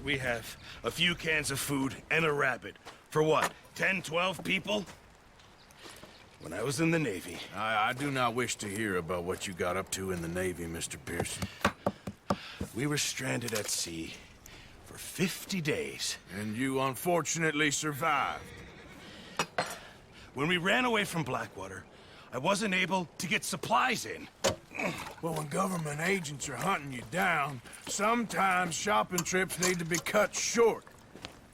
We have a few cans of food and a rabbit. For what, 10, 12 people? When I was in the Navy... I do not wish to hear about what you got up to in the Navy, Mr. Pearson. We were stranded at sea for 50 days. And you unfortunately survived. When we ran away from Blackwater, I wasn't able to get supplies in. Well, when government agents are hunting you down, sometimes shopping trips need to be cut short.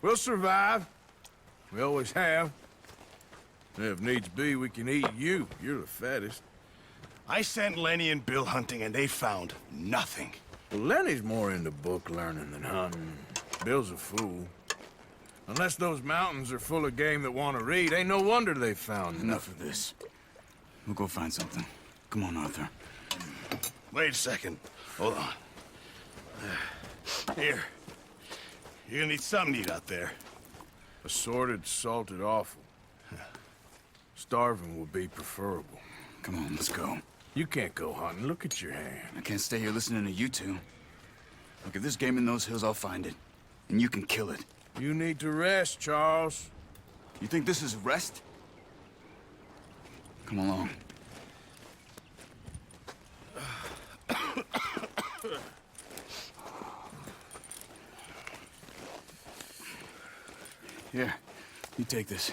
We'll survive. We always have. If needs be, we can eat you. You're the fattest. I sent Lenny and Bill hunting, and they found nothing. Well, Lenny's more into book learning than hunting. Bill's a fool. Unless those mountains are full of game that want to read, ain't no wonder they found Enough of this. We'll go find something. Come on, Arthur. Wait a second. Hold on. Here. You're gonna need something to eat out there. Assorted, salted offal. Starving would be preferable. Come on, let's go. You can't go hunting. Look at your hand. I can't stay here listening to you two. Look, if there's game in those hills, I'll find it. And you can kill it. You need to rest, Charles. You think this is rest? Come along. Here, you take this.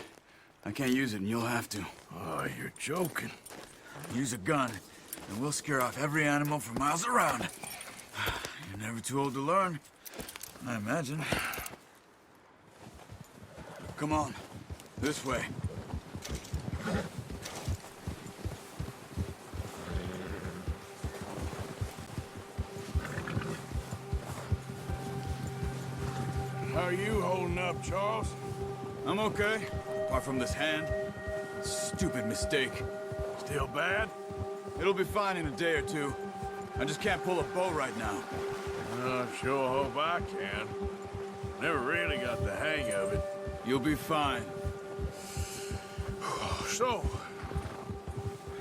I can't use it, and you'll have to. Oh, you're joking. Use a gun, and we'll scare off every animal for miles around. You're never too old to learn, I imagine. Come on, this way. How are you holding up, Charles? I'm okay, apart from this hand. Stupid mistake. Still bad? It'll be fine in a day or two. I just can't pull a bow right now. I sure hope I can. Never really got the hang of it. You'll be fine. So,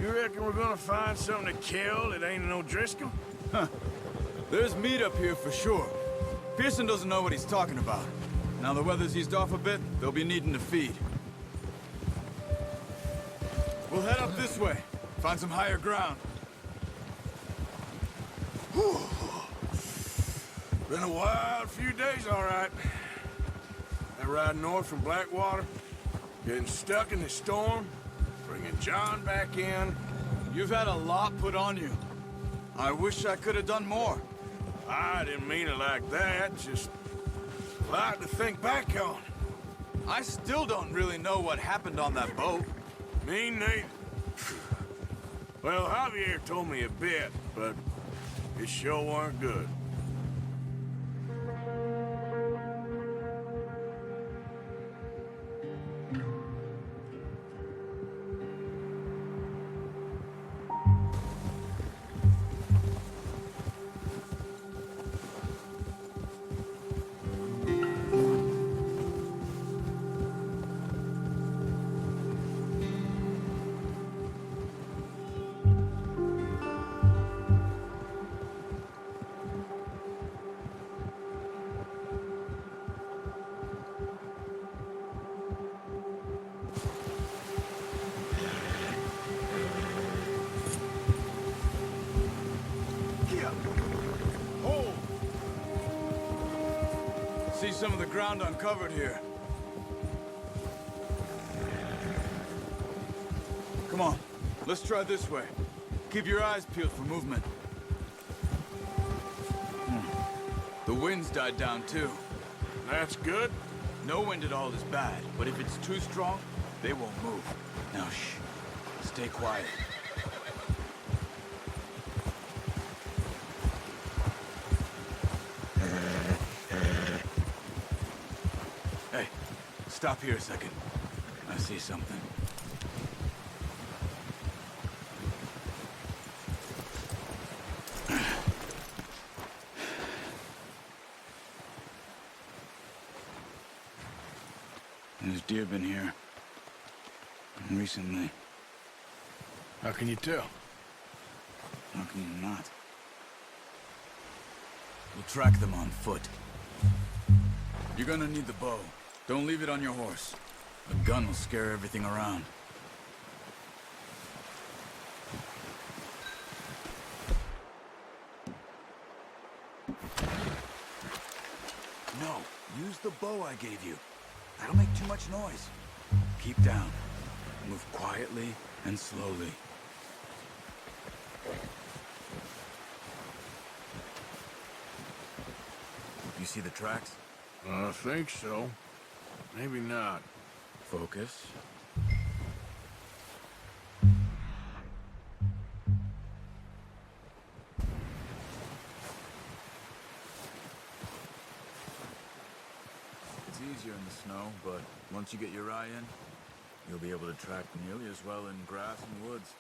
you reckon we're gonna find something to kill that ain't no Driscoll? Huh. There's meat up here for sure. Pearson doesn't know what he's talking about. Now the weather's eased off a bit, they'll be needing to feed. We'll head up this way. Find some higher ground. Whew. Been a wild few days, all right. That ride north from Blackwater, getting stuck in the storm, bringing John back in. You've had a lot put on you. I wish I could have done more. I didn't mean it like that, just a lot to think back on. I still don't really know what happened on that boat. Me neither. Well, Javier told me a bit, but it sure weren't good. See some of the ground uncovered here. Come on, let's try this way. Keep your eyes peeled for movement. The wind's died down too. That's good. No wind at all is bad, but if it's too strong, they won't move. Now shh, stay quiet. Hey, stop here a second. I see something. There's deer been here. Recently. How can you tell? How can you not? We'll track them on foot. You're gonna need the bow. Don't leave it on your horse. A gun will scare everything around. No, use the bow I gave you. That'll make too much noise. Keep down. Move quietly and slowly. You see the tracks? I think so. Maybe not. Focus. It's easier in the snow, but once you get your eye in, you'll be able to track nearly as well in grass and woods.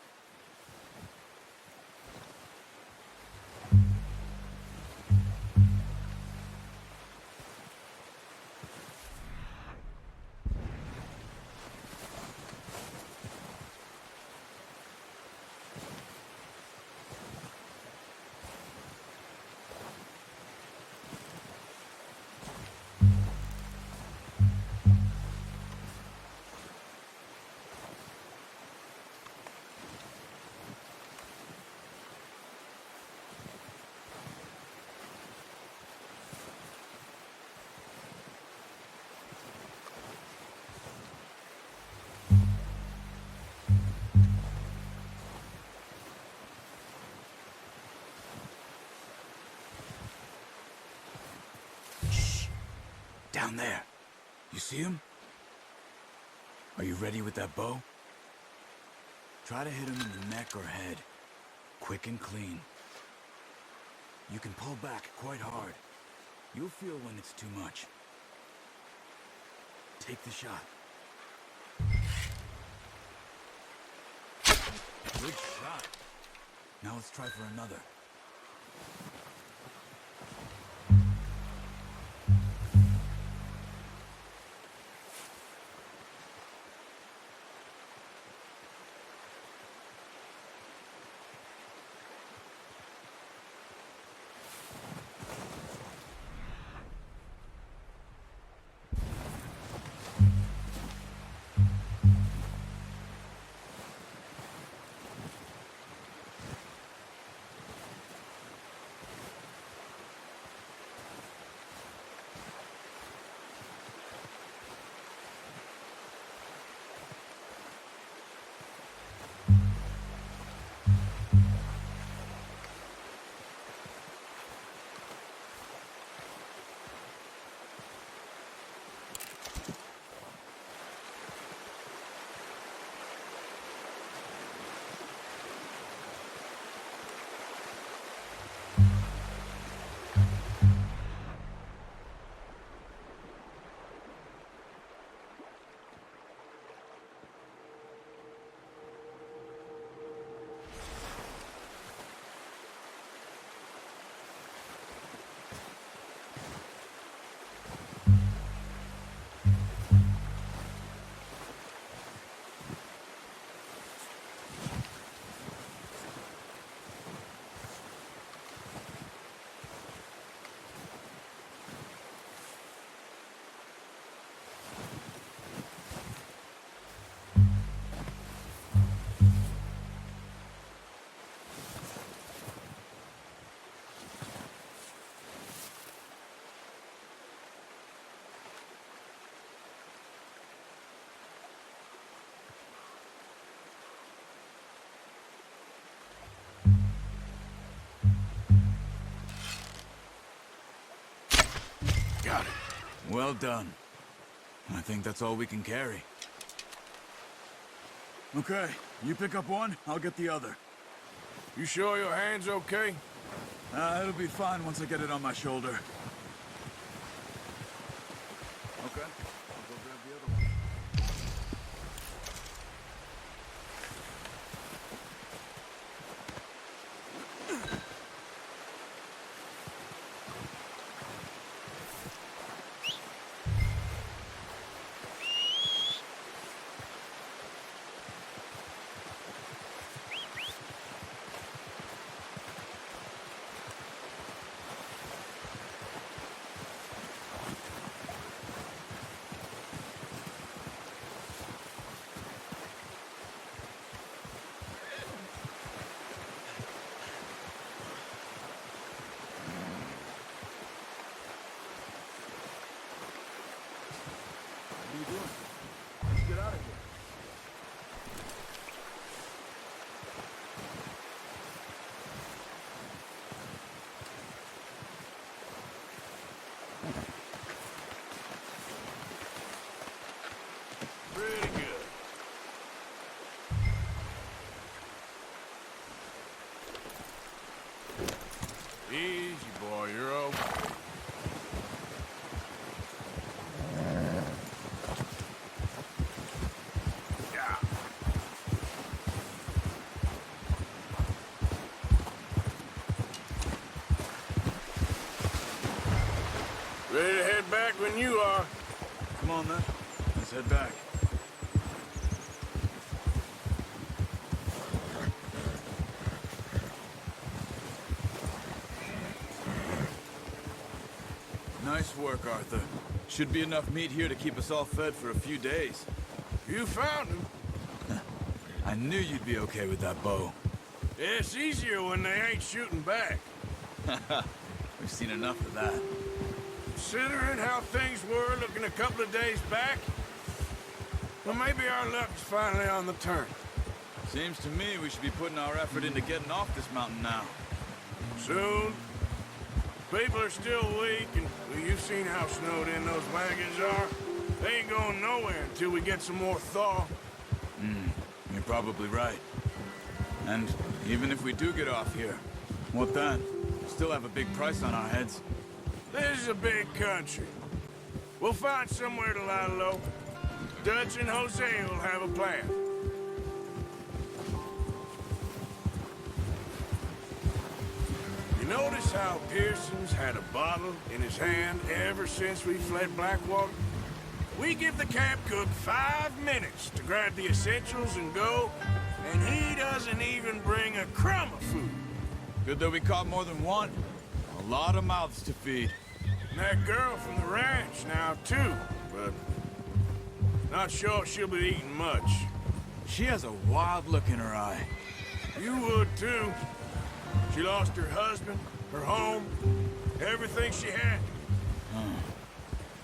Down there. You see him? Are you ready with that bow? Try to hit him in the neck or head. Quick and clean. You can pull back quite hard. You'll feel when it's too much. Take the shot. Good shot. Now let's try for another. Got it. Well done. I think that's all we can carry. Okay, you pick up one, I'll get the other. You sure your hand's okay? It'll be fine once I get it on my shoulder. Okay, I'll go grab the other one. you doing? Let's get out of here. Pretty good. Easy, boy. You're okay. Yeah. Ready to head back when you are. Come on, then. Let's head back. Nice work, Arthur. Should be enough meat here to keep us all fed for a few days. You found him. I knew you'd be okay with that bow. It's easier when they ain't shooting back. We've seen enough of that. Considering how things were looking a couple of days back, well, maybe our luck's finally on the turn. Seems to me we should be putting our effort into getting off this mountain now. Soon. People are still weak, and well, you've seen how snowed in those wagons are. They ain't going nowhere until we get some more thaw. You're probably right. And even if we do get off here, what then? Still have a big price on our heads. This is a big country. We'll find somewhere to lie low. Dutch and Jose will have a plan. You notice how Pearson's had a bottle in his hand ever since we fled Blackwater? We give the camp cook 5 minutes to grab the essentials and go, and he doesn't even bring a crumb of food. Good that we caught more than one. A lot of mouths to feed. And that girl from the ranch now, too, but not sure she'll be eating much. She has a wild look in her eye. You would, too. She lost her husband, her home, everything she had.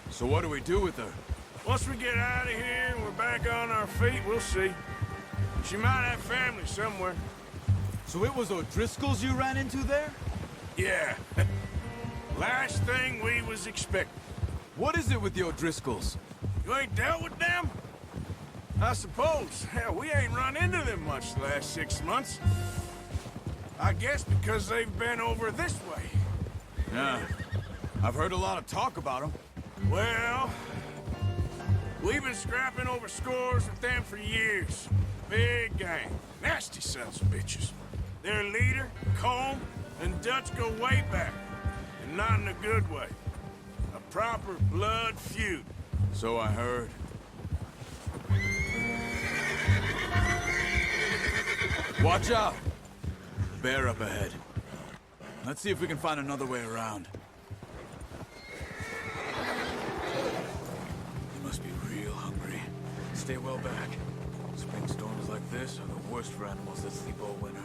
So what do we do with her? Once we get out of here and we're back on our feet, we'll see. She might have family somewhere. So it was O'Driscoll's you ran into there? Yeah. Last thing we was expecting. What is it with the O'Driscolls? You ain't dealt with them? I suppose. Hell, we ain't run into them much the last 6 months. I guess because they've been over this way. Yeah. I've heard a lot of talk about them. Well, we've been scrapping over scores with them for years. Big gang. Nasty sons of bitches. Their leader, Combe, and Dutch go way back. And not in a good way. A proper blood feud. So I heard. Watch out! Bear up ahead. Let's see if we can find another way around. They must be real hungry. Stay well back. Spring storms like this are the worst for animals that sleep all winter.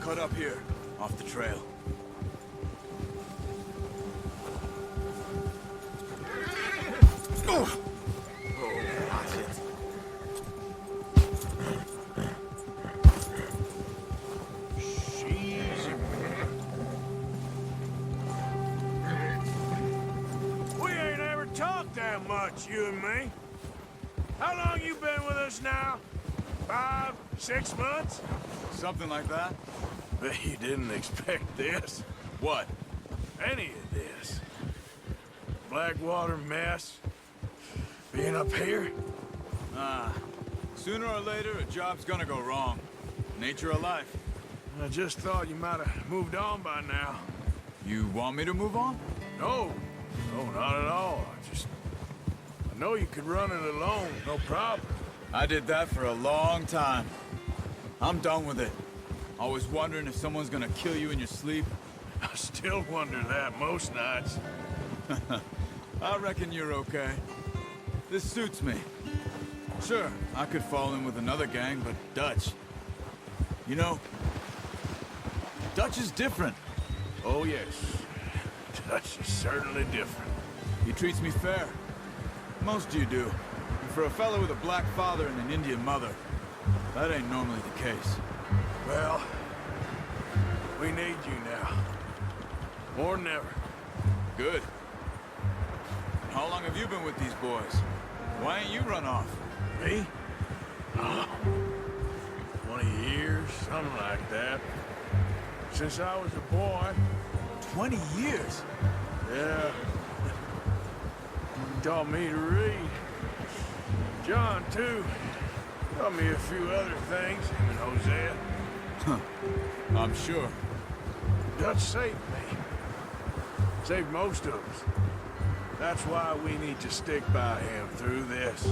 Cut up here, off the trail. Oh, that's it. Easy. We ain't ever talked that much, you and me. How long you been with us now? 5, 6 months? Something like that? Bet you didn't expect this. What? Any of this. Blackwater mess. Being up here. Sooner or later, a job's gonna go wrong. Nature of life. I just thought you might have moved on by now. You want me to move on? No. No, not at all. I know you could run it alone, no problem. I did that for a long time. I'm done with it. Always wondering if someone's gonna kill you in your sleep. I still wonder that most nights. I reckon you're okay. This suits me. Sure, I could fall in with another gang, but Dutch... You know, Dutch is different. Oh, yes. Dutch is certainly different. He treats me fair. Most of you do. And for a fellow with a black father and an Indian mother, that ain't normally the case. Well, we need you now. More than ever. Good. How long have you been with these boys? Why ain't you run off? Me? 20 years, something like that. Since I was a boy. 20 years? Yeah. Taught me to read. John, too. Taught me a few other things. Him and Hosea. Huh. I'm sure. Dutch saved me. Saved most of us. That's why we need to stick by him through this.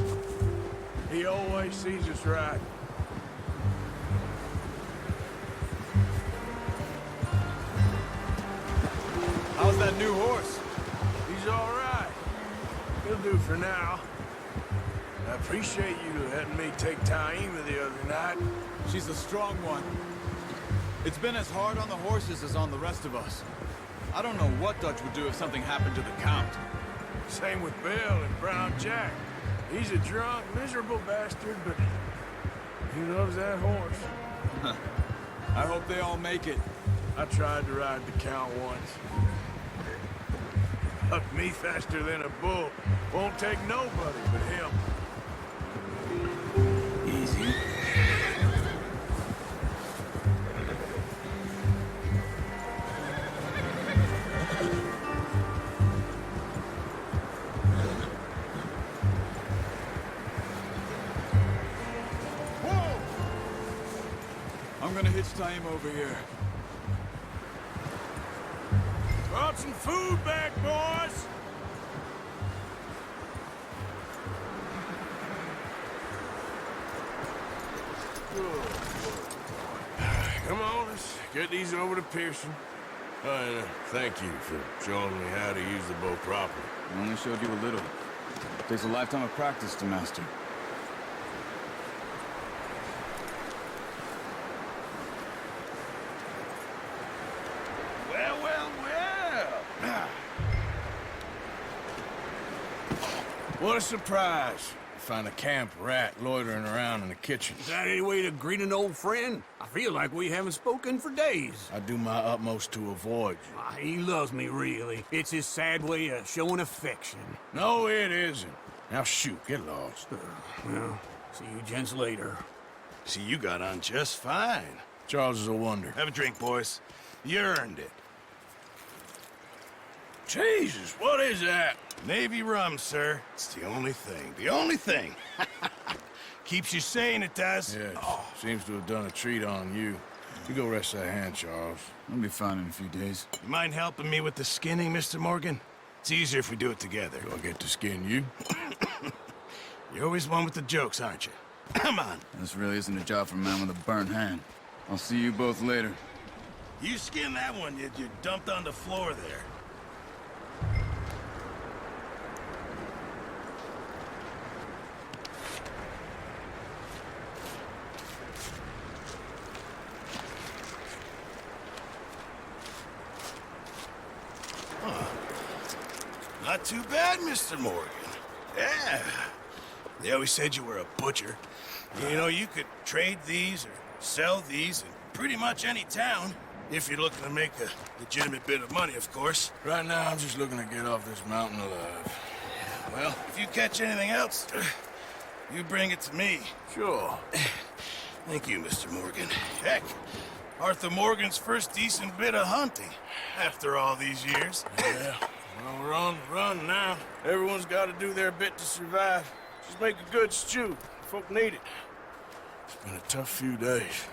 He always sees us right. How's that new horse? He's all right. He'll do for now. I appreciate you letting me take Taima the other night. She's a strong one. It's been as hard on the horses as on the rest of us. I don't know what Dutch would do if something happened to the Count. Same with Bill and Brown Jack. He's a drunk, miserable bastard, but he loves that horse. I hope they all make it. I tried to ride the Count once. Hucked me faster than a bull. Won't take nobody but him. Easy. Whoa! I'm gonna hitch Taima over here. Brought some food back, boys! Come on, let's get these over to Pearson. And thank you for showing me how to use the bow properly. I only showed you a little. Takes a lifetime of practice to master. Well, well, well! What a surprise. Find a camp rat loitering around in the kitchen. Is that any way to greet an old friend? I feel like we haven't spoken for days. I do my utmost to avoid you. He loves me, really. It's his sad way of showing affection. No, it isn't. Now shoot, get lost. Well, see you gents later. See, you got on just fine. Charles is a wonder. Have a drink, boys. You earned it. Jesus, what is that? Navy rum, sir. It's the only thing. The only thing. Keeps you sane, it does. Yes, seems to have done a treat on you. You go rest that hand, Charles. I'll be fine in a few days. You mind helping me with the skinning, Mr. Morgan? It's easier if we do it together. Do I get to skin you? You're always one with the jokes, aren't you? Come on. This really isn't a job for a man with a burnt hand. I'll see you both later. You skin that one you dumped on the floor there. Not too bad, Mr. Morgan. Yeah. They always said you were a butcher. You know, you could trade these or sell these in pretty much any town. If you're looking to make a legitimate bit of money, of course. Right now, I'm just looking to get off this mountain alive. Well, if you catch anything else, you bring it to me. Sure. Thank you, Mr. Morgan. Heck, Arthur Morgan's first decent bit of hunting after all these years. Yeah. Well, we're on the run now. Everyone's got to do their bit to survive. Just make a good stew. Folk need it. It's been a tough few days.